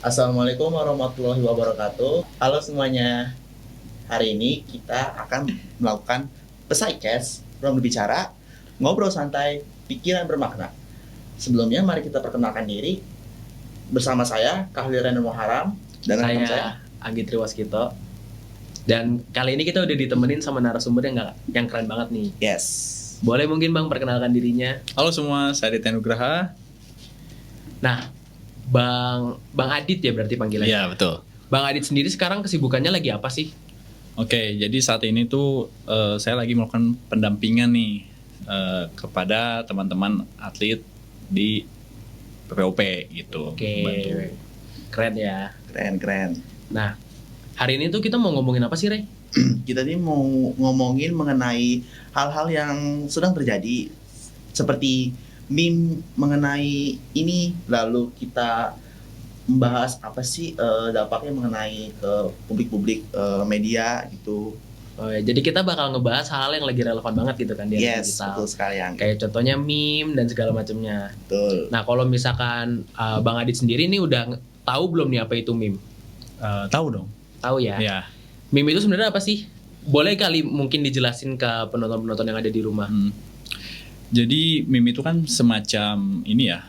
Assalamualaikum warahmatullahi wabarakatuh. Halo semuanya. Hari ini kita akan melakukan Psycast, ruang berbicara, ngobrol santai, pikiran bermakna. Sebelumnya mari kita perkenalkan diri. Bersama saya Kahlil Reno Muharam dan teman saya Anggi Triwaskito. Dan kali ini kita udah ditemenin sama narasumber yang keren banget nih. Yes. Boleh mungkin Bang perkenalkan dirinya. Halo semua, saya Aditya Nugraha. Nah, Bang Adit ya berarti panggilannya. Iya, betul. Bang Adit sendiri sekarang kesibukannya lagi apa sih? Oke, jadi saat ini tuh saya lagi melakukan pendampingan nih kepada teman-teman atlet di PPOP gitu. Oke. Bantu. Keren ya. Keren. Nah, hari ini tuh kita mau ngomongin apa sih, Rey? Kita ini mau ngomongin mengenai hal-hal yang sedang terjadi, seperti meme mengenai ini, lalu kita membahas apa sih dampaknya mengenai ke publik media gitu. Oh ya, jadi kita bakal ngebahas hal-hal yang lagi relevan banget gitu kan di era Yes, digital. betul sekali yang Kayak contohnya meme dan segala macamnya. betul. Nah, kalau misalkan Bang Adit sendiri nih udah tahu belum nih apa itu meme? Tahu dong? Tahu ya? Iya. Meme itu sebenarnya apa sih? Boleh kali mungkin dijelasin ke penonton-penonton yang ada di rumah. Jadi meme itu kan semacam ini ya,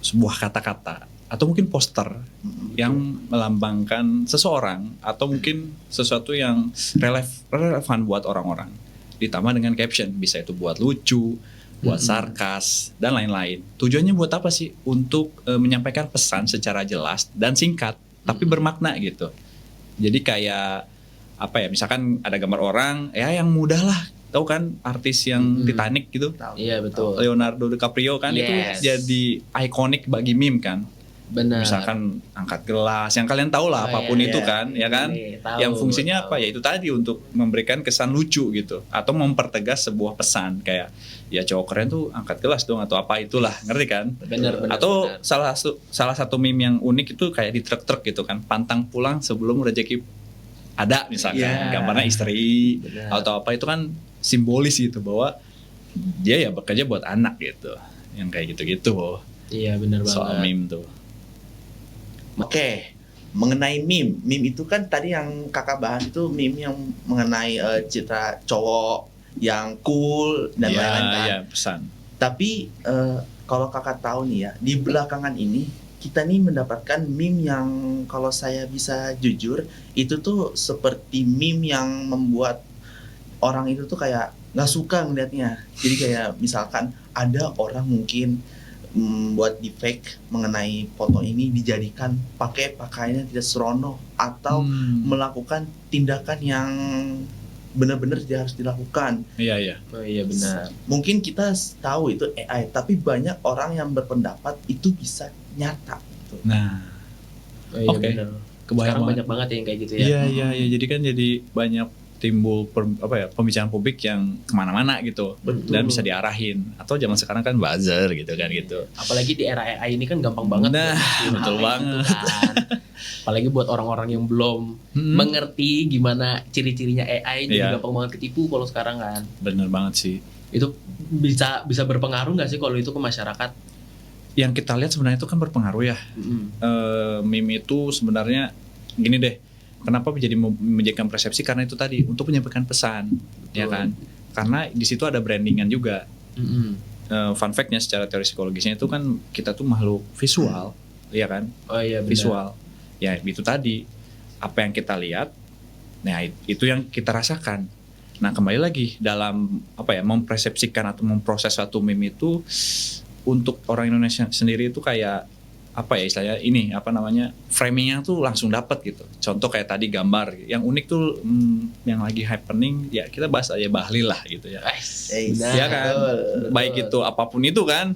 sebuah kata-kata atau mungkin poster yang melambangkan seseorang atau mungkin sesuatu yang relevan buat orang-orang. Ditambah dengan caption, bisa itu buat lucu, buat sarkas dan lain-lain. Tujuannya buat apa sih? Untuk menyampaikan pesan secara jelas dan singkat, tapi bermakna gitu. Jadi kayak apa ya? Misalkan ada gambar orang, ya yang mudah lah. Tahu kan artis yang Titanic gitu? Tahu. Iya, betul. Leonardo DiCaprio kan itu Yes. jadi ikonik bagi meme kan. Benar. Misalkan angkat gelas, yang kalian tahu Oh, lah apapun iya. itu kan, ya kan? Iya, tahu, Yang fungsinya tahu. apa ya itu tadi untuk memberikan kesan lucu gitu atau mempertegas sebuah pesan kayak ya cowok keren tuh angkat gelas dong atau apa itulah, ngerti kan? Benar. Atau salah satu meme yang unik itu kayak di truk-truk gitu kan, pantang pulang sebelum rezeki ada misalkan, Yeah. gambarnya istri Benar. atau apa itu kan simbolis gitu bahwa dia ya bekerja buat anak gitu, yang kayak gitu-gitu Iya, benar soal banget. meme tuh. Oke, mengenai meme itu kan tadi yang kakak bahas itu meme yang mengenai citra cowok yang cool dan Iya, lain-lain kan. iya, pesan. Tapi kalau kakak tahu nih ya, di belakangan ini kita nih mendapatkan meme yang kalau saya bisa jujur itu tuh seperti meme yang membuat orang itu tuh kayak nggak suka ngeliatnya. Jadi kayak misalkan ada orang mungkin buat deepfake mengenai foto ini dijadikan pakai pakaian yang tidak serono atau melakukan tindakan yang benar-benar tidak harus dilakukan. Iya, iya. Oh iya, benar. Mungkin kita tahu itu AI, tapi banyak orang yang berpendapat itu bisa nyata gitu. Nah, Oh iya, Oke. benar. kebayang Sekarang banget. banyak banget ya yang kayak gitu ya. Iya. Jadi kan jadi banyak timbul pembicaraan publik yang kemana-mana gitu. Betul. Dan bisa diarahin. Atau zaman sekarang kan buzzer gitu kan gitu. Apalagi di era AI ini kan gampang banget. Nah, buat betul hal kayak banget. gitu kan. Apalagi buat orang-orang yang belum mengerti gimana ciri-cirinya AI, jadi Iya. gampang banget ketipu kalau sekarang kan. Bener banget sih. Itu bisa berpengaruh nggak sih kalau itu ke masyarakat? Yang kita lihat sebenarnya itu kan berpengaruh ya. Meme itu sebenarnya gini deh. Kenapa menjadi menjadikan persepsi? Karena itu tadi untuk menyampaikan pesan, ya kan? Karena di situ ada brandingan juga. Fun fact-nya secara teori psikologisnya itu kan kita tuh makhluk visual, ya kan? Oh iya, benar. Visual. Ya itu tadi apa yang kita lihat, nah itu yang kita rasakan. Nah kembali lagi dalam apa ya mempersepsikan atau memproses suatu meme itu untuk orang Indonesia sendiri itu kayak apa ya istilahnya ini apa namanya framingnya tuh langsung dapat gitu. Contoh kayak tadi gambar yang unik tuh yang lagi happening ya kita bahas aja Bahlil lah gitu ya. Benar. Ya kan, baik itu apapun itu kan.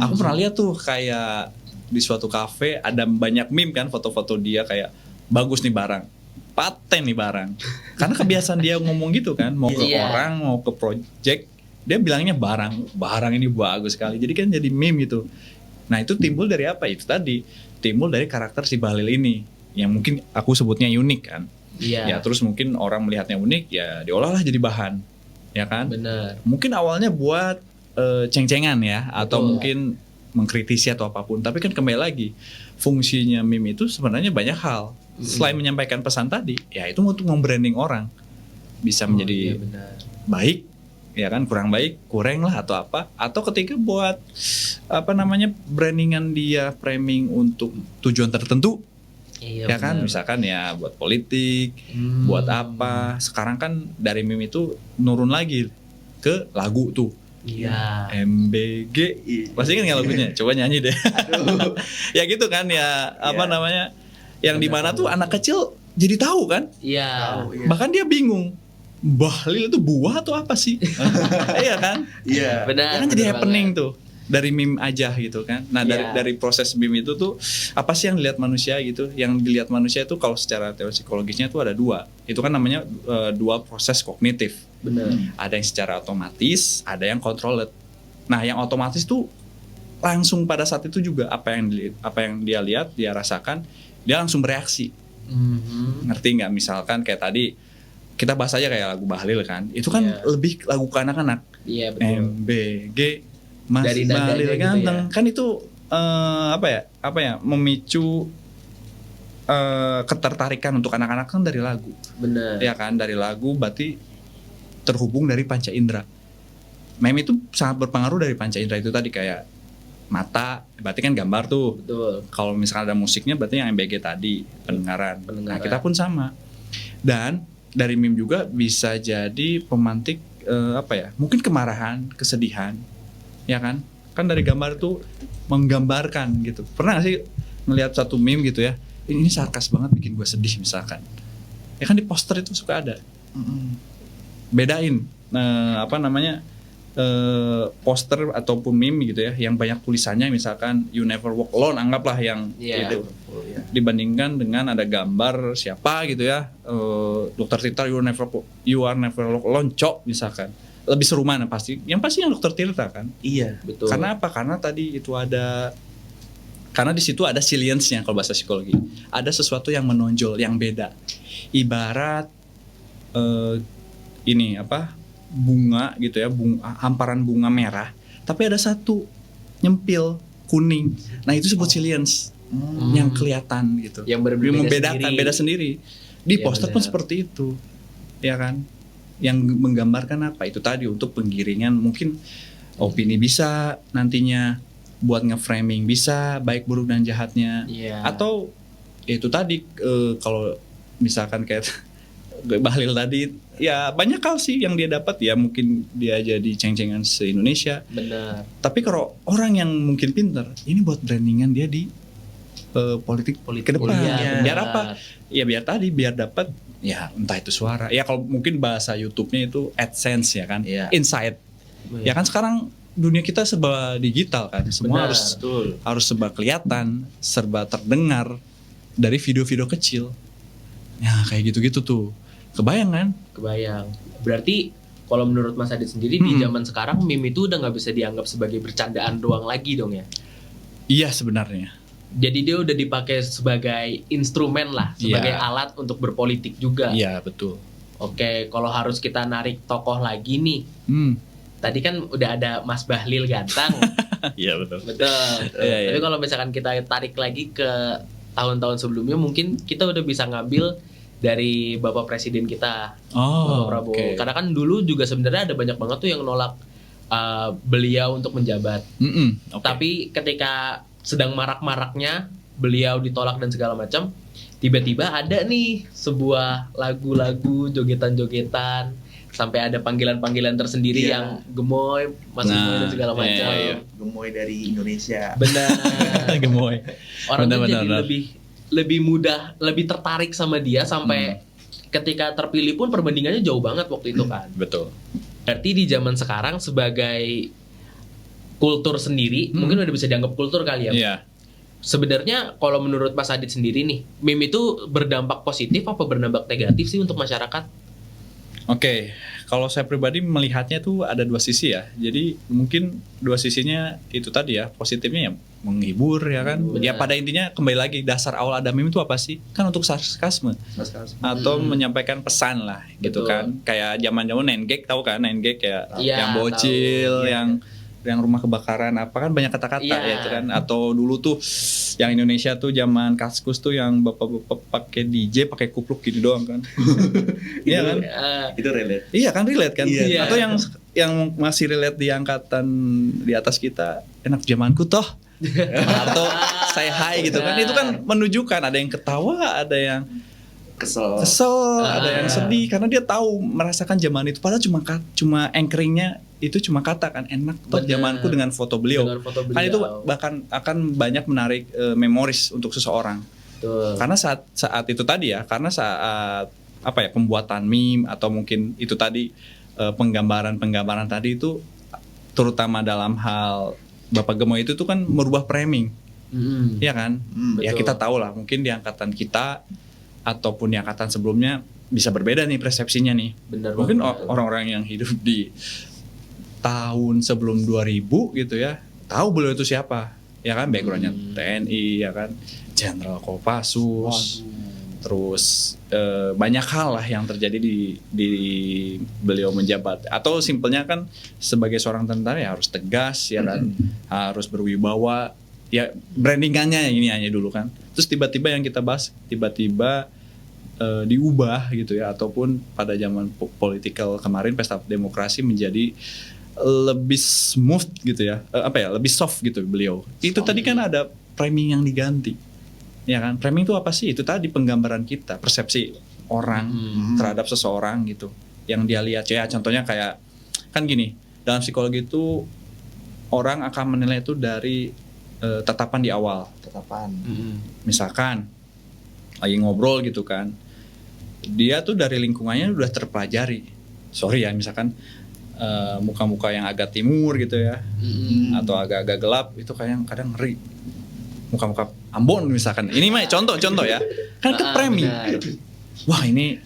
Aku pernah lihat tuh kayak di suatu kafe ada banyak meme kan foto-foto dia kayak bagus nih barang, paten nih barang. Karena kebiasaan dia ngomong gitu kan, mau ke Iya. orang, mau ke project, dia bilangnya barang ini bagus sekali. Jadi kan jadi meme gitu. Nah itu timbul dari apa? Itu tadi timbul dari karakter si Bahlil ini yang mungkin aku sebutnya unik kan. Iya. Ya terus mungkin orang melihatnya unik ya diolahlah jadi bahan, ya kan? Benar. Mungkin awalnya buat ceng-cengan ya atau Betul. mungkin mengkritisi atau apapun. Tapi kan kembali lagi, fungsinya meme itu sebenarnya banyak hal. Selain menyampaikan pesan tadi, ya itu untuk membranding orang. Bisa menjadi Iya, benar. baik, ya kan, kurang baik, kurang lah atau apa. Atau ketika buat apa namanya brandingan dia framing untuk tujuan tertentu, Iya, ya kan, benar. misalkan ya buat politik, Hmm. buat apa. Sekarang kan dari meme itu nurun lagi ke lagu tuh. Iya. MBG, pasti kan nggak lagunya, coba nyanyi deh. Aduh. Ya gitu kan ya, apa Iya. namanya, yang Benar, dimana tuh benar. anak kecil jadi tahu kan, Iya. Tahu, iya. bahkan dia bingung, bahlil itu buah atau apa sih? Iya kan, Iya. Benar. ya kan jadi benar happening banget. tuh dari meme aja gitu kan. Nah Iya. dari proses meme itu tuh apa sih yang dilihat manusia gitu? Yang dilihat manusia itu kalau secara teori psikologisnya tuh ada dua. Itu kan namanya dua proses kognitif. Benar. Ada yang secara otomatis, ada yang controlled. Nah, yang otomatis tuh langsung pada saat itu juga apa yang dia lihat, dia rasakan, dia langsung bereaksi. Mhm. Ngerti nggak? Misalkan kayak tadi kita bahas aja kayak lagu Bahlil kan. Itu kan Iya. lebih lagu ke anak-anak. Iya, betul. MBG Mas Dari nadanya Bahlil gitu ganteng. ya. Kan itu apa ya? Memicu ketertarikan untuk anak-anak kan dari lagu. Benar. Ya kan, dari lagu berarti terhubung dari panca indera. Meme itu sangat berpengaruh dari panca indera itu tadi, kayak mata berarti kan gambar tuh. Betul. Kalau misalkan ada musiknya berarti yang MBG tadi pendengaran. Nah, Pendengaran. kita pun sama. Dan dari meme juga bisa jadi pemantik apa ya? Mungkin kemarahan, kesedihan. Ya kan? Kan dari gambar tuh menggambarkan gitu. Pernah gak sih ngelihat satu meme gitu ya? Ini sarkas banget bikin gue sedih misalkan. Ya kan di poster itu suka ada. Mm-mm. Bedain apa namanya? Poster ataupun meme gitu ya yang banyak tulisannya, misalkan you never walk alone, anggaplah yang Iya. itu, Oh, iya. dibandingkan dengan ada gambar siapa gitu ya, Dr. Tirta you are never walk alone cok misalkan, lebih seru mana pasti yang Dr. Tirta kan. Iya. Betul. Karena apa? Karena tadi itu karena di situ ada salience-nya kalau bahasa psikologi, ada sesuatu yang menonjol, yang beda. Ibarat ini apa, bunga gitu ya, hamparan bunga merah, tapi ada satu nyempil kuning. Nah itu disebut salience, Hmm. yang kelihatan gitu, Yang berbeda membedakan, sendiri. beda sendiri. Di Iya, poster pun benar. seperti itu, ya kan? Yang menggambarkan apa? Itu tadi untuk penggiringan, mungkin opini bisa nantinya buat nge-framing, bisa baik buruk dan jahatnya. Iya. Atau ya itu tadi kalau misalkan kayak Bahlil tadi, ya banyak hal sih yang dia dapat, ya mungkin dia jadi ceng-cengan se-Indonesia. Benar. Tapi kalau orang yang mungkin pinter, ini buat brandingan dia di politik ke depan. Iya, Biar benar. apa? Ya biar dapat ya entah itu suara. Ya kalau mungkin bahasa YouTube-nya itu AdSense ya kan. Iya. Insight. Ya kan sekarang dunia kita serba digital kan. Semua Benar. harus serba kelihatan, serba terdengar dari video-video kecil. Ya kayak gitu-gitu tuh. Kebayang kan? Kebayang. Berarti kalau menurut Mas Adit sendiri di Hmm. zaman sekarang meme itu udah nggak bisa dianggap sebagai bercandaan doang lagi dong ya. Iya sebenarnya. Jadi dia udah dipakai sebagai instrumen lah, sebagai Iya. alat untuk berpolitik juga. Iya betul. Oke, kalau harus kita narik tokoh lagi nih. Tadi kan udah ada Mas Bahlil ganteng. Iya betul. Betul. Iya, iya. Tapi kalau misalkan kita tarik lagi ke tahun-tahun sebelumnya, mungkin kita udah bisa ngambil dari Bapak Presiden kita, Bapak Oh, Prabowo. oke. Karena kan dulu juga sebenarnya ada banyak banget tuh yang nolak beliau untuk menjabat. Oke. Tapi ketika sedang marak-maraknya beliau ditolak dan segala macam, tiba-tiba ada nih sebuah lagu-lagu, jogetan-jogetan, sampai ada panggilan-panggilan tersendiri Iya. yang gemoy, Mas Nah, Gemoy dan segala iya, macam. iya. Gemoy dari Indonesia. Benar. Gemoy. Orang tuh Benar, jadi benar. lebih mudah, lebih tertarik sama dia sampai ketika terpilih pun perbandingannya jauh banget waktu itu kan. Betul. Berarti di zaman sekarang sebagai kultur sendiri, mungkin udah bisa dianggap kultur kali ya. Iya. Sebenarnya kalau menurut Mas Adit sendiri nih, meme itu berdampak positif apa berdampak negatif sih untuk masyarakat? Oke, kalau saya pribadi melihatnya tuh ada dua sisi ya. Jadi mungkin dua sisinya itu tadi ya, positifnya ya menghibur ya kan. Benar. Ya pada intinya kembali lagi dasar awal ada meme itu apa sih? Kan untuk sarkasme atau menyampaikan pesan lah gitu Betul. kan. Kayak zaman-zaman 9gag tahu kan 9gag ya, Iya, yang bocil, tahu. Iya. yang yang rumah kebakaran apa kan banyak kata-kata Iya. ya itu kan, atau dulu tuh yang Indonesia tuh zaman Kaskus tuh yang bapak-bapak pakai DJ pakai kupluk gitu doang kan. Iya kan? Itu relate. Iya kan relate kan? Iya. Atau yang masih relate di angkatan di atas kita, enak zamanku toh. Atau say hi gitu kan. Itu kan menunjukkan ada yang ketawa, ada yang Kesel. ada yang sedih karena dia tahu merasakan zaman itu, padahal cuma anchoringnya itu cuma kata kan, enak toh Bener. zamanku dengan foto beliau. Dengan foto Kan itu beliau. bahkan akan banyak menarik memoris untuk seseorang. Betul. Karena saat itu tadi ya, karena saat apa ya, pembuatan meme atau mungkin itu tadi penggambaran tadi itu, terutama dalam hal Bapak Gemoy itu tuh kan merubah framing, Mm-mm. ya kan? Ya Betul. kita tahu lah, mungkin di angkatan kita ataupun di angkatan sebelumnya bisa berbeda nih persepsinya nih. Bener Mungkin banget. orang-orang yang hidup di tahun sebelum 2000 gitu ya, tahu beliau itu siapa, ya kan, backgroundnya TNI, ya kan, Jenderal Kopassus, terus banyak hal lah yang terjadi di beliau menjabat. Atau simpelnya kan sebagai seorang tentara ya harus tegas, ya kan, harus berwibawa, ya brandingannya ini hanya dulu kan. Terus tiba-tiba yang kita bahas tiba-tiba diubah gitu ya, ataupun pada zaman political kemarin pesta demokrasi menjadi lebih smooth gitu ya, lebih soft gitu beliau. Itu tadi kan ada framing yang diganti, ya kan. Framing itu apa sih? Itu tadi penggambaran kita, persepsi orang terhadap seseorang gitu, yang dia lihat. Ya contohnya kayak kan gini, dalam psikologi itu orang akan menilai itu dari tatapan di awal. Tatapan. Misalkan lagi ngobrol gitu kan, dia tuh dari lingkungannya udah terpelajari. Sorry ya, misalkan muka-muka yang agak timur gitu ya, atau agak-agak gelap itu kayak kadang ngeri. Muka-muka Ambon misalkan. Ini mah contoh ya. Kan ke framing. Benar. Wah ini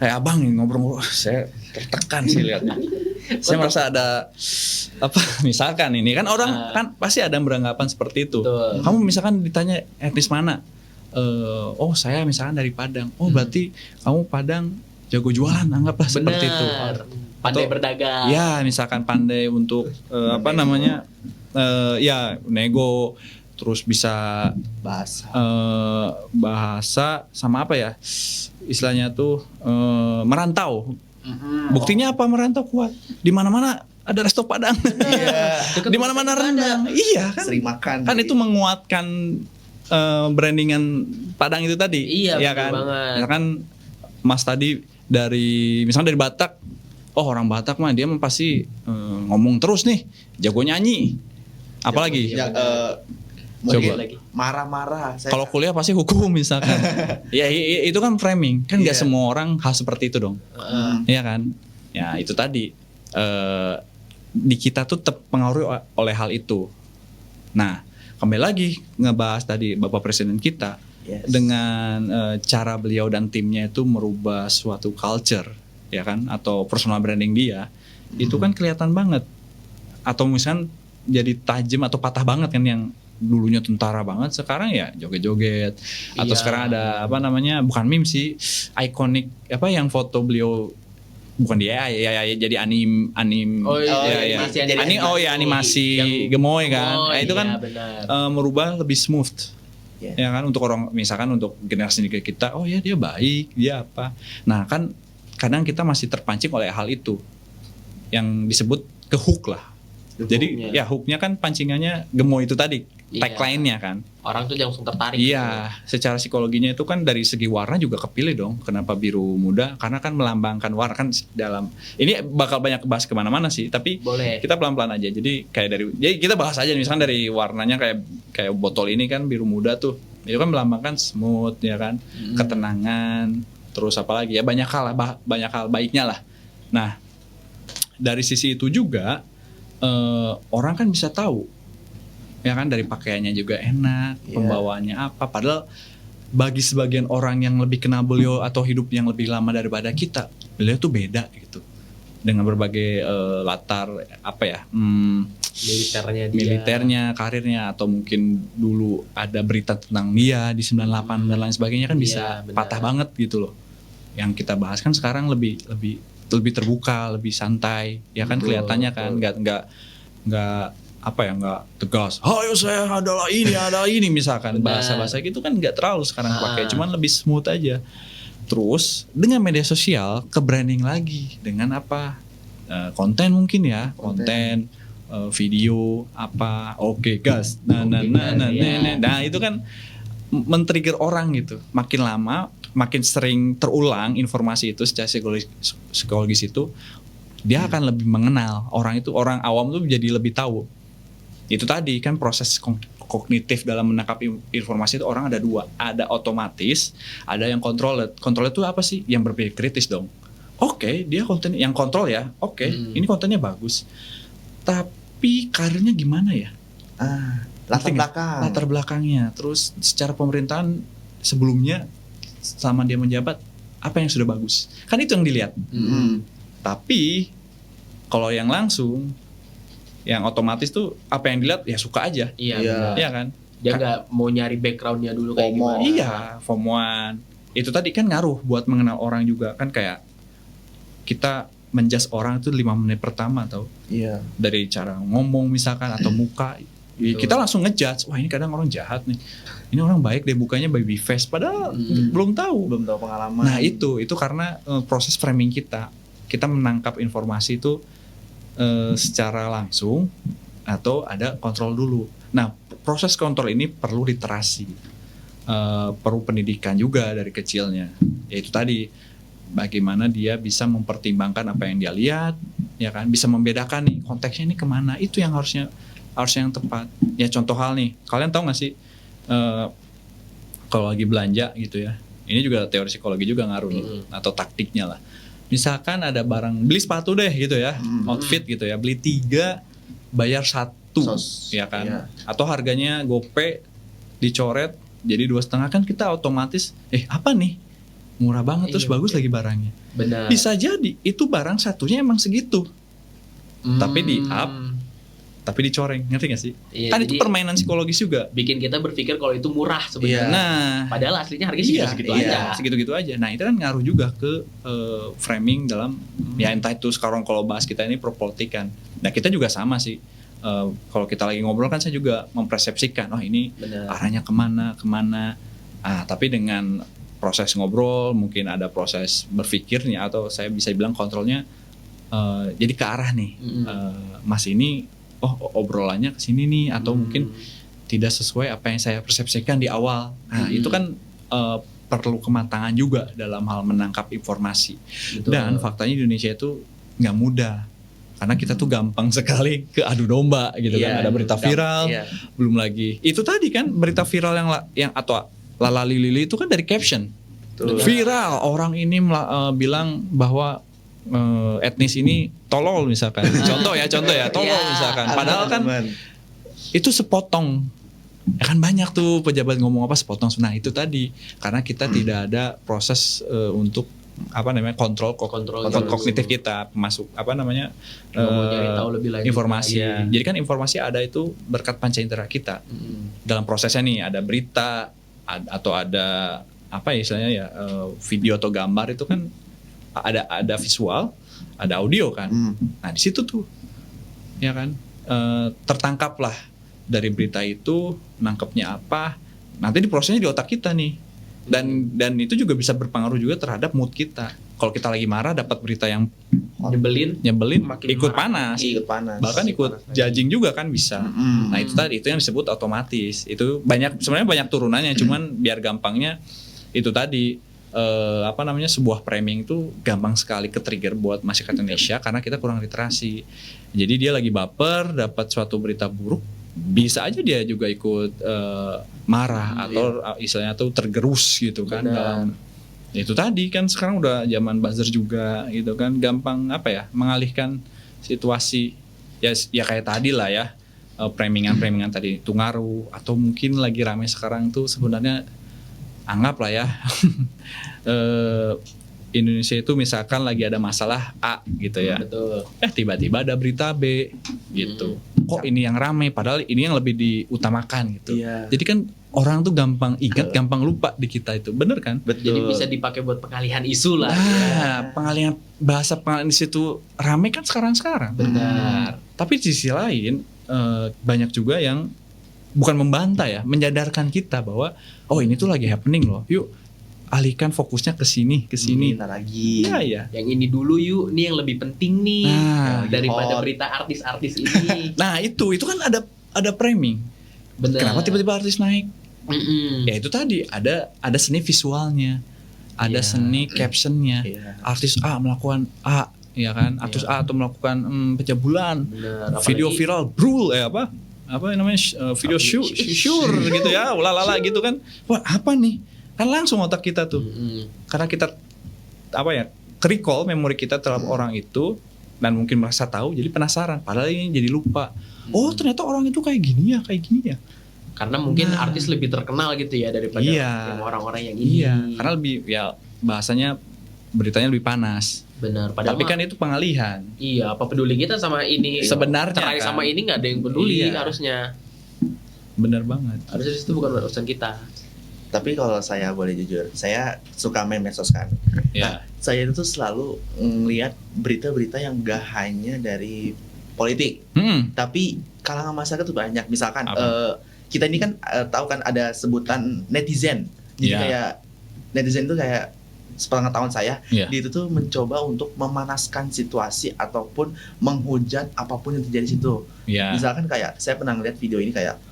kayak abang nih ngobrol-ngobrol, saya tertekan sih lihatnya. Saya merasa ada apa? Misalkan ini kan orang kan pasti ada beranggapan seperti itu. Betul. Kamu misalkan ditanya etnis mana? Oh saya misalkan dari Padang. Oh berarti kamu Padang jago jualan, anggaplah seperti itu. Pandai Atau- berdagang. Ya misalkan pandai untuk apa namanya, ya nego, terus bisa Bahasa. bahasa sama apa ya istilahnya tuh, merantau. Buktinya apa merantau kuat? Di mana-mana ada resto Padang. Iya. Di mana-mana rendang. Iya kan? Sering makan. Kan itu menguatkan brandingan Padang itu tadi. Iya, ya betul kan? banget. Ya kan Mas tadi misalnya dari Batak. Oh orang Batak mah dia mah pasti ngomong terus nih, jago nyanyi. Apalagi Ya, Coba. mungkin Lagi. marah-marah. kalau kuliah pasti hukum misalkan. Ya itu kan framing. Kan nggak Iya. semua orang harus seperti itu dong. Iya kan? Ya itu tadi di kita tuh terpengaruhi oleh hal itu. Nah, kembali lagi ngebahas tadi Bapak Presiden kita, Yes. dengan cara beliau dan timnya itu merubah suatu culture, ya kan, atau personal branding dia, itu kan kelihatan banget. Atau misalkan jadi tajam atau patah banget kan, yang dulunya tentara banget sekarang ya joget-joget. Atau Iya. sekarang ada apa namanya, bukan meme sih, ikonik apa yang foto beliau, bukan dia ya jadi anim Oh iya, ya, animasi, ya. Animasi Yang Gemoy kan. Gemoy, Nah, itu kan iya, benar. merubah lebih smooth. Yeah. Ya kan, untuk orang misalkan untuk generasi kita, oh ya dia baik, dia apa. Nah, kan kadang kita masih terpancing oleh hal itu yang disebut ke hook lah. Jadi hooknya. ya hooknya kan pancingannya Gemoy itu tadi, Iya. tagline-nya kan. Orang tuh langsung tertarik. Iya, secara psikologinya itu kan dari segi warna juga kepilih dong. Kenapa biru muda? Karena kan melambangkan warna kan dalam. Ini bakal banyak bahas kemana-mana sih. Tapi Boleh. kita pelan-pelan aja. Jadi jadi kita bahas aja misalkan dari warnanya kayak botol ini kan biru muda tuh. Itu kan melambangkan smooth ya kan, ketenangan. Terus apa lagi ya, banyak hal baiknya lah. Nah dari sisi itu juga orang kan bisa tahu. Ya kan, dari pakaiannya juga enak, Iya. pembawaannya apa. Padahal bagi sebagian orang yang lebih kenal beliau atau hidup yang lebih lama daripada kita, beliau tuh beda gitu. Dengan berbagai latar apa ya, Militernya dia. militernya, karirnya, atau mungkin dulu ada berita tentang dia di 98 dan lain sebagainya kan Iya, bisa benar. patah banget gitu loh. Yang kita bahas kan sekarang lebih terbuka, lebih santai, ya kan, Betul, kelihatannya kan betul. nggak tegas. Hayo saya adalah ini misalkan Benar. bahasa gitu kan nggak terlalu sekarang Ah. pakai, cuman lebih smooth aja. Terus dengan media sosial ke branding lagi dengan apa? Konten mungkin ya, konten video apa, oke gas, nah itu kan men-trigger orang gitu. Makin lama, makin sering terulang informasi itu secara psikologis itu, dia akan lebih mengenal orang itu. Orang awam tuh jadi lebih tahu. Itu tadi kan proses kognitif dalam menangkap informasi itu orang ada dua, ada otomatis, ada yang controlled. Controlled itu apa sih? Yang berpikir kritis dong. Oke, dia konten yang kontrol ya. Oke, ini kontennya bagus. Tapi karirnya gimana ya? Latar belakang. Latar belakangnya. Terus secara pemerintahan sebelumnya selama dia menjabat apa yang sudah bagus? Kan itu yang dilihat. Tapi kalau yang langsung, yang otomatis tuh apa yang dilihat ya suka aja. Iya. Iya. benar. Iya kan? Dia nggak mau nyari backgroundnya dulu kayak FOMO. gimana. Iya, FOMO-an. Itu tadi kan ngaruh buat mengenal orang juga. Kan kayak kita menjudge orang itu 5 menit pertama tau. Iya. Dari cara ngomong misalkan atau muka. Kita langsung ngejudge, wah ini kadang orang jahat nih. Ini orang baik deh, bukanya baby face. Padahal belum tahu. Belum tahu pengalaman. Nah itu karena proses framing kita. Kita menangkap informasi itu secara langsung atau ada kontrol dulu. Nah proses kontrol ini perlu literasi, perlu pendidikan juga dari kecilnya. Yaitu tadi bagaimana dia bisa mempertimbangkan apa yang dia lihat, ya kan, bisa membedakan nih konteksnya ini kemana. Itu yang harusnya yang tepat. Ya contoh hal nih, kalian tahu nggak sih kalau lagi belanja gitu ya, ini juga teori psikologi juga ngaruh nih, atau taktiknya lah. Misalkan ada barang, beli sepatu deh gitu ya, outfit gitu ya, beli 3 bayar 1, ya kan, Iya. atau harganya gope dicoret jadi 2,5, kan kita otomatis apa nih murah banget terus Iya, bagus betul. lagi barangnya. Benar. Bisa jadi itu barang satunya emang segitu, tapi di up, tapi dicoreng, ngerti gak sih? Iya, Kan itu jadi permainan psikologis juga. bikin kita berpikir kalau itu murah sebenarnya. Iya. Nah, Padahal aslinya harganya iya, segitu-segitu iya, aja. segitu-gitu aja. Nah itu kan ngaruh juga ke framing dalam ya entah itu sekarang kalau bahas kita ini perpolitikan. Nah kita juga sama sih. Kalau kita lagi ngobrol kan saya juga mempersepsikan, oh ini Benar. arahnya kemana. Tapi dengan proses ngobrol mungkin ada proses berpikirnya atau saya bisa bilang kontrolnya jadi ke arah nih. Mas ini obrolannya ke sini nih atau mungkin tidak sesuai apa yang saya persepsikan di awal. Nah, itu kan perlu kematangan juga dalam hal menangkap informasi. Betul. Dan faktanya Indonesia itu nggak mudah. Karena kita tuh gampang sekali ke adu domba gitu kan. Iya, Ada berita viral, iya. belum lagi. Itu tadi kan berita viral yang atau lalali itu kan dari caption. Betul. Viral, orang ini bilang bahwa etnis ini tolol misalkan. Contoh ya, tolol Ya, misalkan. Padahal kan Teman. itu sepotong. Ya kan banyak tuh pejabat ngomong apa sepotong. Nah itu tadi karena kita tidak ada proses untuk kontrol kognitif kita masuk Nggak mau nyari tahu lebih lanjut. informasi. Iya. Jadi kan informasi ada itu berkat panca indera kita. Dalam prosesnya nih ada berita atau ada istilahnya video atau gambar itu kan ada visual, ada audio kan. Nah di situ tuh ya kan tertangkaplah dari berita itu nangkepnya apa. Nanti diprosesnya di otak kita nih. Dan itu juga bisa berpengaruh juga terhadap mood kita. Kalau kita lagi marah dapat berita yang nyebelin Makin ikut marah. panas. Ikut panas. Bahkan ikut judging juga kan bisa. Nah itu tadi itu yang disebut otomatis. Itu sebenarnya banyak turunannya. Cuman biar gampangnya itu tadi sebuah framing itu gampang sekali ke-trigger buat masyarakat Indonesia karena kita kurang literasi. Jadi dia lagi baper dapat suatu berita buruk, bisa aja dia juga ikut marah atau istilahnya tuh tergerus gitu kan. Dalam itu tadi kan sekarang udah zaman buzzer juga gitu kan, gampang mengalihkan situasi ya kayak tadi lah ya, framingan tadi itu ngaruh. Atau mungkin lagi rame sekarang tuh sebenarnya anggap lah ya Indonesia itu misalkan lagi ada masalah A gitu ya. Betul. Tiba-tiba ada berita B gitu. Kok ini yang rame padahal ini yang lebih diutamakan gitu. Iya. Jadi kan orang tuh gampang ingat, gampang lupa di kita itu, bener kan? Betul. Jadi bisa dipakai buat pengalihan isu lah. Pengalihan bahasa pengalihan di situ rame kan sekarang. Benar. Tapi di sisi lain banyak juga yang bukan membantah ya, menyadarkan kita bahwa oh ini tuh lagi happening loh. Yuk alihkan fokusnya ke sini. Bentar lagi. Iya. Yang ini dulu yuk, nih yang lebih penting nih Nah, daripada hot. berita artis-artis ini. Nah, itu kan ada framing. Benar. Kenapa tiba-tiba artis naik? Mm-mm. Ya itu tadi ada seni visualnya, ada Iya. seni captionnya. Iya. Artis A melakukan A, ya kan? Artis A atau melakukan pencabulan, Benar. video Apalagi- viral, brul, apa namanya video Video sure gitu ya, ulalala gitu kan. Wah apa nih? Kan langsung otak kita tuh, Mm-mm. karena kita recall memori kita terhadap orang itu dan mungkin merasa tahu, jadi penasaran. Padahal ini jadi lupa. Oh ternyata orang itu kayak gini ya. Karena mungkin Nah. artis lebih terkenal gitu ya daripada Iya. yang orang-orang yang ini. Iya, karena lebih ya bahasanya beritanya lebih panas. Benar. Padahal Tapi kan itu pengalihan. iya, apa peduli kita sama ini? Sebenarnya cerai kan. sama ini nggak ada yang peduli Iya. harusnya. Bener banget. Harusnya itu bukan urusan kita. Tapi kalau saya boleh jujur, saya suka main medsos kan. Ya. Saya itu selalu ngelihat berita-berita yang gak hanya dari politik, tapi kalangan masyarakat tuh banyak. Misalkan Apa? kita ini kan tahu kan ada sebutan netizen. Jadi Iya. kayak netizen itu kayak sepengetahuan saya, Iya. dia itu tuh mencoba untuk memanaskan situasi ataupun menghujat apapun yang terjadi di situ. Ya. Misalkan kayak saya pernah ngeliat video ini kayak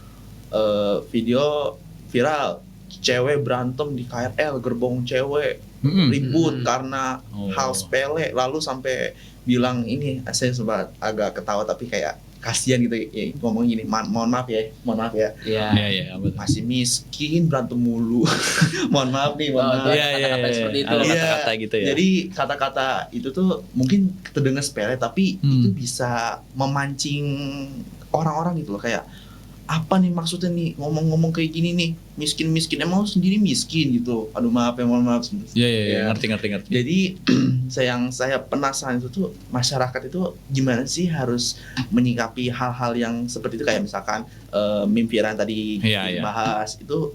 video viral cewek berantem di KRL, gerbong cewek ribut karena Oh. hal sepele, lalu sampai bilang ini, saya sempat agak ketawa tapi kayak kasihan gitu ya, ngomong gini, mohon maaf ya, Iya. Iya, betul. masih miskin berantem mulu. Mohon maaf nih, mohon Oh, maaf. iya. kata-kata seperti itu. Ada Iya. kata-kata gitu ya. Jadi kata-kata itu tuh mungkin terdengar sepele tapi itu bisa memancing orang-orang gitu loh, kayak apa nih maksudnya nih ngomong-ngomong kayak gini nih, miskin emang lu sendiri miskin gitu, aduh maaf ya, mohon maaf. Iya, Ya. ngerti. Jadi yang saya penasaran itu tuh masyarakat itu gimana sih harus menyikapi hal-hal yang seperti itu, kayak misalkan meme viral tadi Iya, iya. dibahas itu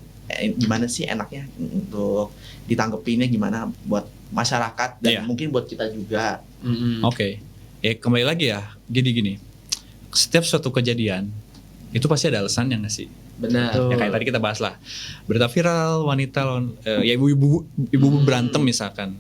gimana sih enaknya untuk ditanggepinnya, gimana buat masyarakat dan Iya. mungkin buat kita juga. Mm-mm. Oke. Ya kembali lagi ya, gini. Setiap suatu kejadian itu pasti ada alasannya nggak sih? Benar. Betul. Ya kayak tadi kita bahas lah, berita viral wanita lawan ya ibu berantem misalkan.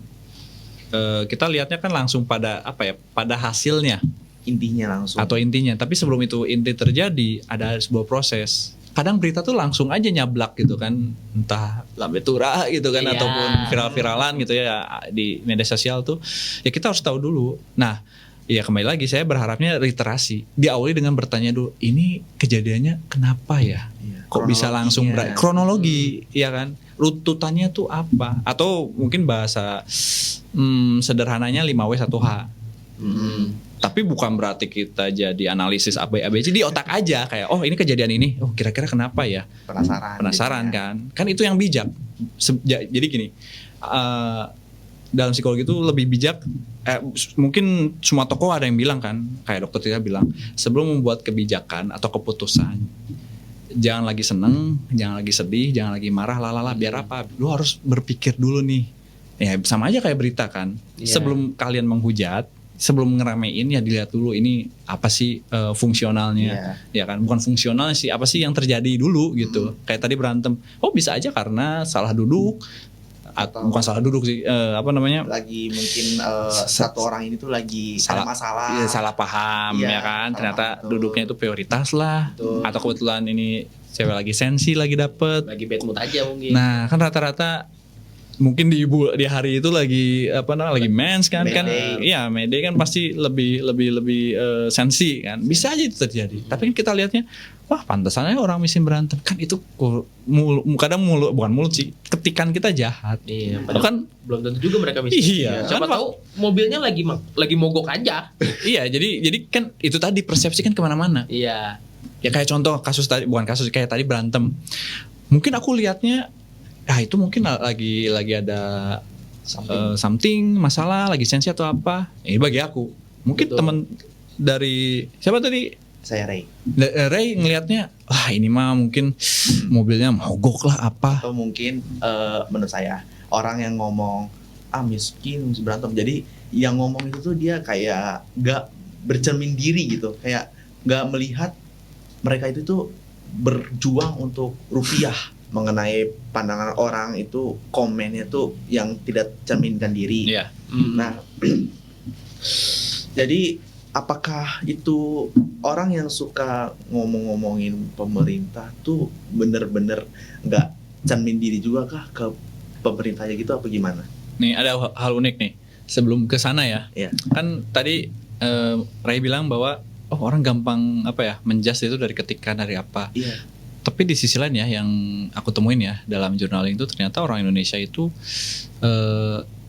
Kita lihatnya kan langsung pada pada hasilnya Intinya langsung. atau intinya. Tapi sebelum itu inti terjadi ada sebuah proses. Kadang berita tuh langsung aja nyablak gitu kan, entah lambe tura gitu kan, Iya. ataupun viral-viralan gitu ya di media sosial tuh. Ya kita harus tahu dulu. Nah, ya kembali lagi saya berharapnya literasi diawali dengan bertanya dulu, ini kejadiannya kenapa ya? Iya, Kok bisa langsung kronologinya. kronologi, ya kan? Runtutannya tuh apa? Atau mungkin bahasa sederhananya 5W1H. Tapi bukan berarti kita jadi analisis ABC di otak aja kayak oh ini kejadian ini, oh kira-kira kenapa ya? Penasaran jadinya. kan itu yang bijak. Jadi gini, dalam psikologi itu lebih bijak, mungkin semua tokoh ada yang bilang kan, kayak dokter Tika bilang, sebelum membuat kebijakan atau keputusan jangan lagi seneng, jangan lagi sedih, jangan lagi marah, biar apa? Lu harus berpikir dulu nih. Ya sama aja kayak berita kan. Iya. Sebelum kalian menghujat, sebelum ngeramein ya dilihat dulu ini apa sih fungsionalnya. Iya. Ya kan, bukan fungsional sih, apa sih yang terjadi dulu gitu. Kayak tadi berantem. Oh, bisa aja karena salah duduk. Atau- Bukan salah duduk sih, Lagi mungkin satu orang ini tuh lagi Salah- ada masalah. Iya, salah paham Iya, ya kan. salah Ternyata paham, betul. duduknya itu prioritas lah. Betul. Atau kebetulan ini cewek lagi sensi lagi dapet. Lagi bad mood aja mungkin. Nah, kan rata-rata mungkin di hari itu lagi lagi mens kan May kan Day. iya May Day kan pasti lebih sensi kan, bisa aja itu terjadi. Tapi kan kita lihatnya wah pantesannya orang miskin berantem kan, itu kadang bukan mulut sih, ketikan kita jahat. Iya, Itu padahal kan belum tentu juga mereka miskin. Iya. Siapa Kan, tahu mobilnya lagi mogok aja. iya jadi kan itu tadi persepsi kan kemana-mana. Iya. Ya kayak contoh kasus tadi, bukan kasus kayak tadi berantem, mungkin aku lihatnya itu mungkin lagi ada something masalah, lagi sensi atau apa. Ini bagi aku mungkin Betul. teman dari siapa tadi Saya Ray. Ray ngelihatnya, wah ini mah mungkin mobilnya mogok lah apa. Atau mungkin menurut saya orang yang ngomong miskin mesti berantem. Jadi yang ngomong itu tuh dia kayak nggak bercermin diri gitu, kayak nggak melihat mereka itu tuh berjuang untuk rupiah. Mengenai pandangan orang itu komennya tuh yang tidak cerminkan diri. Iya. Nah, jadi apakah itu orang yang suka ngomong-ngomongin pemerintah tuh bener-bener nggak cermin diri juga kah ke pemerintahnya gitu apa gimana? Nih ada hal unik nih. Sebelum ke sana ya. Iya. Kan tadi Ray bilang bahwa orang gampang menjudge itu dari ketikan dari apa. Iya. Tapi di sisi lain ya yang aku temuin ya dalam journaling itu ternyata orang Indonesia itu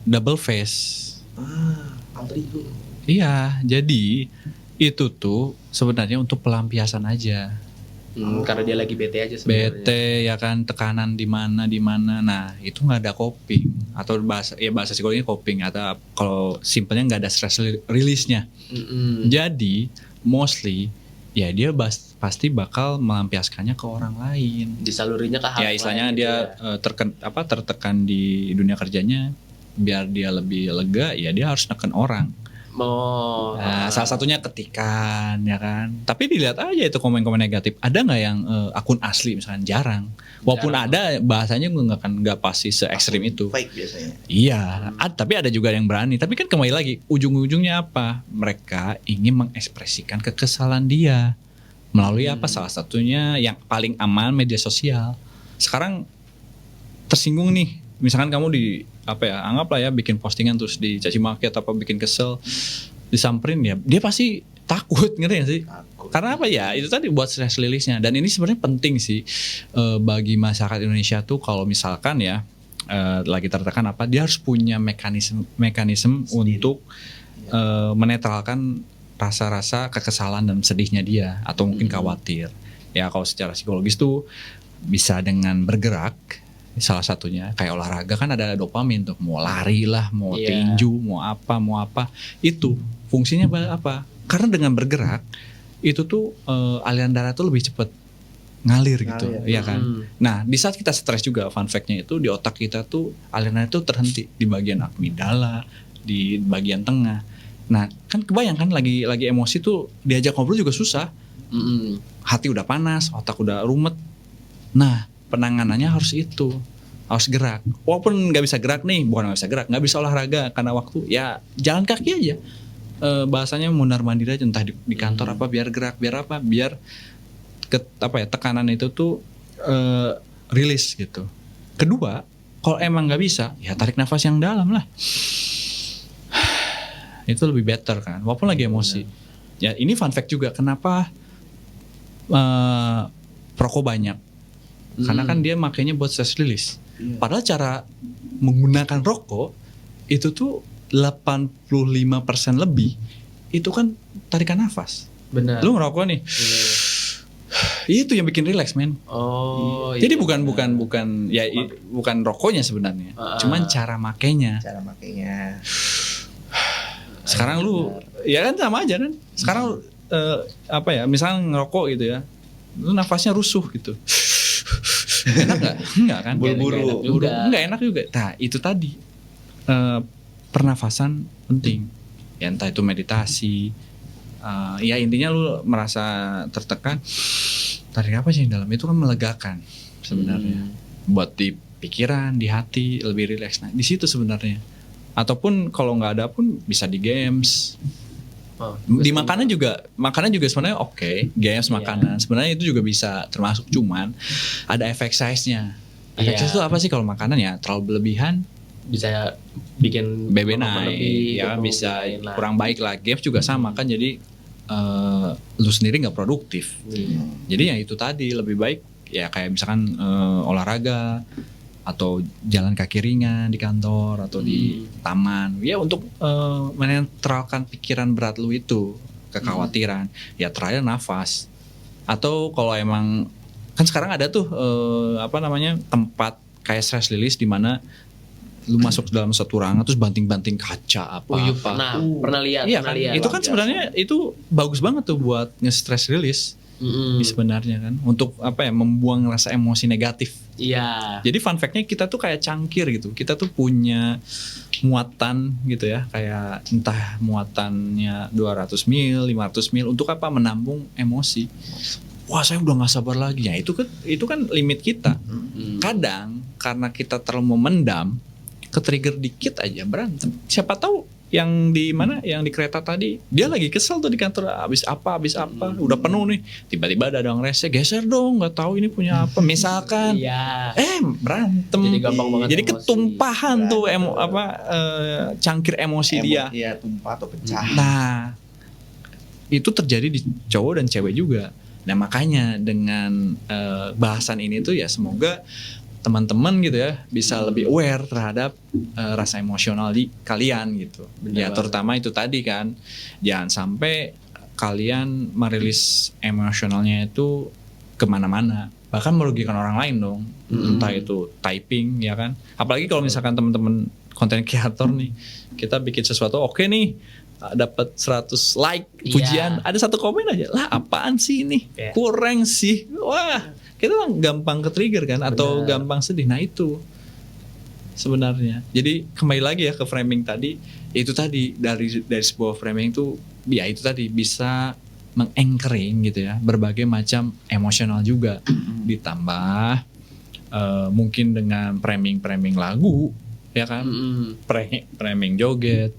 double face. Alter ego. Iya, jadi itu tuh sebenarnya untuk pelampiasan aja. Karena dia lagi bete aja sebenarnya. Bete ya kan, tekanan di mana. Nah, itu nggak ada coping atau bahasa psikologinya coping atau kalau simpelnya nggak ada stress release-nya. Jadi mostly ya dia pasti bakal melampiaskannya ke orang lain. Disalurinya ke hal Ya istilahnya lain dia gitu ya. tertekan di dunia kerjanya, biar dia lebih lega ya dia harus neken orang. Salah satunya ketikan ya kan. Tapi dilihat aja itu komen-komen negatif. Ada nggak yang akun asli misalkan jarang. Walaupun ada bahasanya nggak pasti se ekstrim itu. Fake biasanya. Iya, tapi ada juga yang berani. Tapi kan kembali lagi ujung-ujungnya apa? Mereka ingin mengekspresikan kekesalan dia melalui apa? Salah satunya yang paling aman media sosial. Sekarang tersinggung nih. Misalkan kamu anggaplah ya bikin postingan terus dicaci maki atau bikin kesel, disamperin ya, dia pasti takut, ngerti gak sih? Takut. Karena apa ya? Itu tadi buat stress release-nya. Dan ini sebenarnya penting sih bagi masyarakat Indonesia tuh kalau misalkan ya lagi tertekan dia harus punya mekanisme untuk menetralkan rasa-rasa kekesalan dan sedihnya dia atau mungkin khawatir. Ya kalau secara psikologis tuh bisa dengan bergerak. Salah satunya kayak olahraga kan ada dopamin tuh, mau lari lah, mau tinju, mau apa itu fungsinya apa? Karena dengan bergerak itu tuh aliran darah tuh lebih cepat ngalir gitu, ya kan. Nah di saat kita stres juga, fun fact-nya itu di otak kita tuh aliran itu terhenti di bagian amigdala, di bagian tengah. Nah kan kebayang kan lagi emosi tuh diajak ngobrol juga susah, hati udah panas, otak udah rumet. Nah penanganannya harus gerak. Walaupun nggak bisa gerak nih, bukan nggak bisa gerak, nggak bisa olahraga karena waktu, ya jalan kaki aja. Bahasanya mundar mandir aja, entah di kantor biar gerak, biar tekanan itu tuh rilis gitu. Kedua, kalau emang nggak bisa, ya tarik nafas yang dalam lah. Itu lebih better kan, walaupun lagi emosi. Ya ini fun fact juga, kenapa perokok banyak. Karena kan dia makanya buat stress release. Padahal cara menggunakan rokok itu tuh 85% lebih itu kan tarikan nafas. Benar. Lu ngerokok nih. Itu yang bikin relax, men. Jadi bukan bukan rokoknya sebenarnya. Cuman cara makainya. Sekarang lu ya kan sama aja kan. Sekarang misalnya ngerokok gitu ya. Lu nafasnya rusuh gitu. Enak gak? Enggak kan? Buru-buru. Enggak enak juga. Nah itu tadi pernafasan penting. Ya entah itu meditasi. Ya intinya lu merasa tertekan, tarik apa sih yang dalam itu kan melegakan sebenarnya. Buat di pikiran, di hati lebih rileks. Nah di situ sebenarnya. Ataupun kalau nggak ada pun bisa di games. Di makanan juga sebenarnya oke. Games, makanan sebenarnya itu juga bisa termasuk, cuman ada efek size-nya. Efek size itu apa sih? Kalau makanan ya terlalu berlebihan bisa bikin BB naik, ya bisa kurang baik lah. Games juga sama kan, jadi lu sendiri nggak produktif. Jadi ya itu tadi, lebih baik ya kayak misalkan olahraga atau jalan kaki ringan di kantor atau di taman, ya untuk menetralkan pikiran berat lu itu, kekhawatiran. Ya terakhir nafas. Atau kalau emang kan sekarang ada tuh tempat kayak stress release di mana lu masuk dalam satu ruangan terus banting-banting kaca apa. Iya, pernah lihat, Iya pernah kan? lihat. Itu kan sebenarnya itu bagus banget tuh buat nge-stress release sebenarnya kan, untuk apa ya, membuang rasa emosi negatif. Iya. Jadi fun fact-nya kita tuh kayak cangkir gitu. Kita tuh punya muatan gitu ya, kayak entah muatannya 200 mil, 500 mil, untuk apa? Menampung emosi. Wah, saya udah gak sabar lagi. Ya itu kan limit kita. Kadang karena kita terlalu memendam, ke-trigger dikit aja berantem. Siapa tahu yang di mana, yang di kereta tadi, dia lagi kesel tuh di kantor, abis apa, udah penuh nih, tiba-tiba ada orang rese, geser dong, nggak tahu ini punya apa, misalkan, Iya. berantem, Jadi gampang banget jadi emosi. ketumpahan tuh cangkir emosi dia. Iya, tumpah atau pecah. Nah, itu terjadi di cowok dan cewek juga. Nah, makanya dengan bahasan ini tuh ya semoga teman-teman gitu ya bisa lebih aware terhadap rasa emosional di kalian gitu. Bener Ya banget. terutama itu tadi kan, jangan sampai kalian merilis emosionalnya itu kemana-mana, bahkan merugikan orang lain dong. Entah itu typing ya kan, apalagi kalau misalkan teman-teman konten kreator nih, kita bikin sesuatu oke nih, dapat 100 like pujian, ada satu komen aja, lah apaan sih ini, kurang sih, wah kita gampang ke-trigger kan, atau Benar. gampang sedih. Nah itu sebenarnya. Jadi kembali lagi ya ke framing tadi, itu tadi dari sebuah framing itu ya itu tadi bisa meng-anchoring gitu ya berbagai macam emosional juga, ditambah mungkin dengan framing lagu ya kan, framing joget,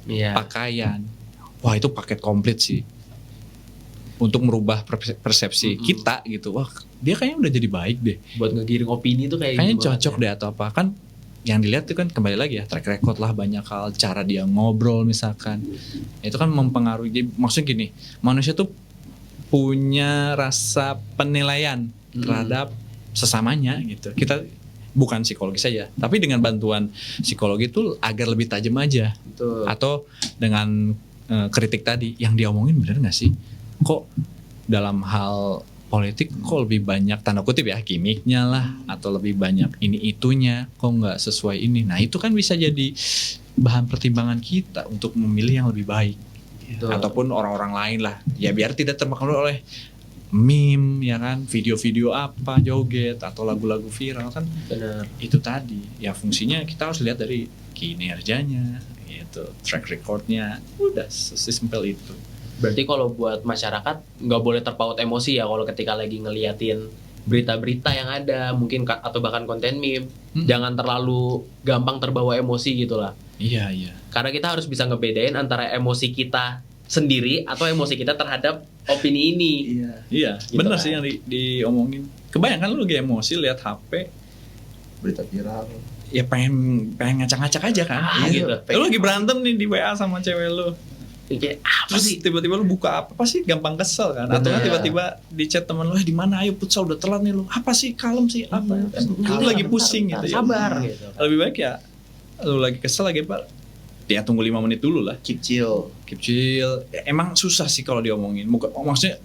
Iya. pakaian. Wah, itu paket komplit sih untuk merubah persepsi kita gitu. Wah, dia kayaknya udah jadi baik deh, Buat ngegiring opini tuh kayaknya gitu banget cocok ya. deh atau apa kan. Yang dilihat tuh kan kembali lagi ya track record lah, banyak hal, cara dia ngobrol misalkan, itu kan mempengaruhi. Jadi, maksudnya gini, manusia tuh punya rasa penilaian terhadap sesamanya gitu. Kita bukan psikologi saja, tapi dengan bantuan psikologi itu agar lebih tajam aja. Betul. Atau dengan kritik tadi, yang dia omongin bener gak sih? Kok dalam hal politik kok lebih banyak tanda kutip ya gimmicknya lah, atau lebih banyak ini itunya, kok nggak sesuai ini. Nah itu kan bisa jadi bahan pertimbangan kita untuk memilih yang lebih baik. Betul. Ataupun orang-orang lain lah, ya biar tidak terpengaruh oleh meme ya kan, video-video apa joget atau lagu-lagu viral kan. Benar. Itu tadi ya, fungsinya kita harus lihat dari kinerjanya gitu, track recordnya, udah sesimpel itu. Berarti kalau buat masyarakat nggak boleh terpaut emosi ya kalau ketika lagi ngeliatin berita-berita yang ada mungkin atau bahkan konten meme, jangan terlalu gampang terbawa emosi gitu lah. Iya. Karena kita harus bisa ngebedain antara emosi kita sendiri atau emosi kita terhadap opini ini. Iya, Gitu bener kan. sih yang diomongin. Kebayangkan lu lagi emosi lihat HP, Berita viral. ya pengen ngacak-ngacak aja kan. Gitu. Lu lagi berantem nih di WA sama cewek lu, Kayak apa terus sih? tiba-tiba lu buka apa, pasti gampang kesel kan. Atau Bener. tiba-tiba di chat teman lu, di mana, ayo futsal udah telat nih lu, apa sih, kalem sih, apa, lu lagi pusing gitu ya. Sabar gitu. Lebih baik ya lu lagi kesel lagi apa, ya tunggu 5 menit dulu lah, Keep chill. keep chill. Ya, emang susah sih kalau diomongin, maksudnya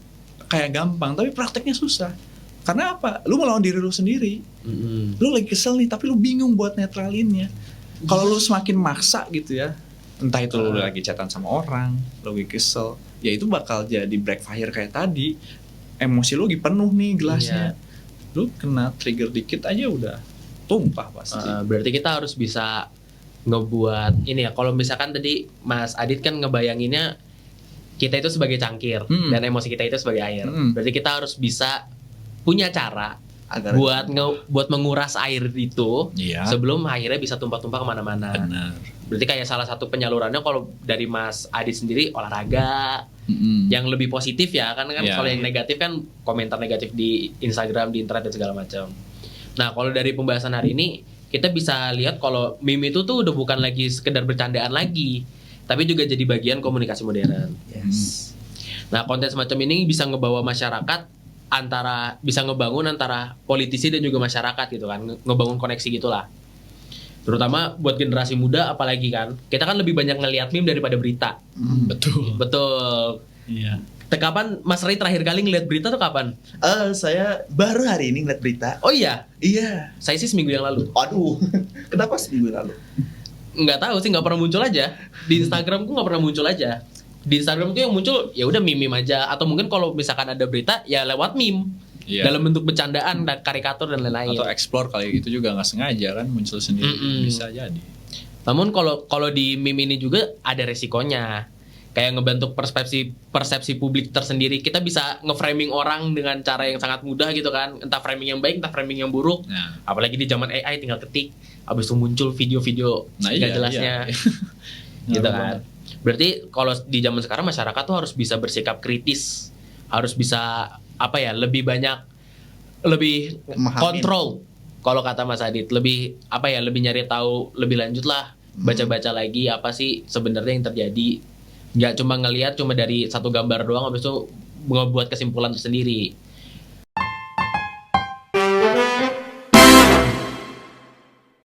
kayak gampang tapi prakteknya susah. Karena apa, lu melawan diri lu sendiri. Lu lagi kesel nih tapi lu bingung buat netralinnya. Kalau lu semakin maksa gitu ya, entah itu lu lagi chatan sama orang, lu lagi kesel, ya itu bakal jadi backfire kayak tadi. Emosi lu lagi penuh nih gelasnya, lu kena trigger dikit aja udah tumpah pasti. Berarti kita harus bisa ngebuat ini ya. Kalau misalkan tadi Mas Adit kan ngebayanginnya kita itu sebagai cangkir dan emosi kita itu sebagai air. Berarti kita harus bisa punya cara Agar buat menguras air itu Iya. sebelum airnya bisa tumpah-tumpah kemana-mana. Benar. Berarti kayak salah satu penyalurannya kalau dari Mas Adit sendiri olahraga yang lebih positif ya kan Iya. kalau yang negatif kan komentar negatif di Instagram, di internet dan segala macam. Nah kalau dari pembahasan hari ini kita bisa lihat kalau meme itu tuh udah bukan lagi sekedar bercandaan lagi, tapi juga jadi bagian komunikasi modern. Yes. Nah konten semacam ini bisa ngebawa masyarakat bisa ngebangun antara politisi dan juga masyarakat gitu kan, ngebangun koneksi gitulah. Terutama buat generasi muda apalagi kan, kita kan lebih banyak ngelihat meme daripada berita. Betul. Betul. Iya. Kapan Mas Ray terakhir kali ngeliat berita tuh kapan? Saya baru hari ini ngeliat berita. Oh iya, Iya. saya sih seminggu yang lalu. Aduh, kenapa seminggu lalu? Nggak tahu sih, nggak pernah muncul aja di Instagramku, nggak pernah muncul aja. Di Instagram tuh yang muncul ya udah meme aja, atau mungkin kalau misalkan ada berita ya lewat meme. Iya. Dalam bentuk bercandaan dan karikatur dan lain-lain. Atau explore kali itu juga nggak sengaja kan muncul sendiri. Bisa jadi. Namun kalau di meme ini juga ada resikonya. Kayak ngebentuk persepsi publik tersendiri. Kita bisa nge-framing orang dengan cara yang sangat mudah gitu kan. Entah framing yang baik, entah framing yang buruk. Nah, Apalagi di zaman AI tinggal ketik, habis itu muncul video-video nah nggak jelasnya. Gitu Ngaruh kan. banget. Berarti kalau di zaman sekarang masyarakat tuh harus bisa bersikap kritis. Harus bisa lebih banyak, lebih Memahamin. kontrol. Kalau kata Mas Adit, lebih lebih nyari tahu lebih lanjut lah, baca-baca lagi apa sih sebenarnya yang terjadi. Nggak cuma ngelihat cuma dari satu gambar doang, habis itu ngebuat kesimpulan tersendiri.